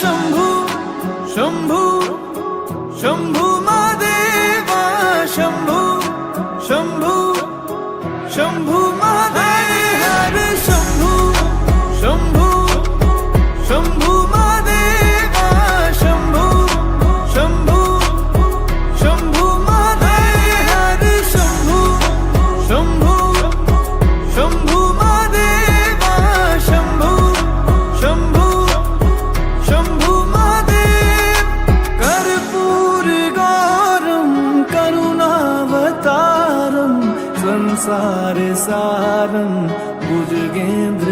शंभू शंभू शंभू महादेवा शंभू शंभू शंभू महादेव हर शंभू शंभू शंभू महादेवा शंभू शंभू शंभू महादेव हर शंभू शंभू शंभू महादेवा शंभू शंभू शंभू महादेव कर्पूर गौरम करुणावतारम संसार सारं भुजगेंद्र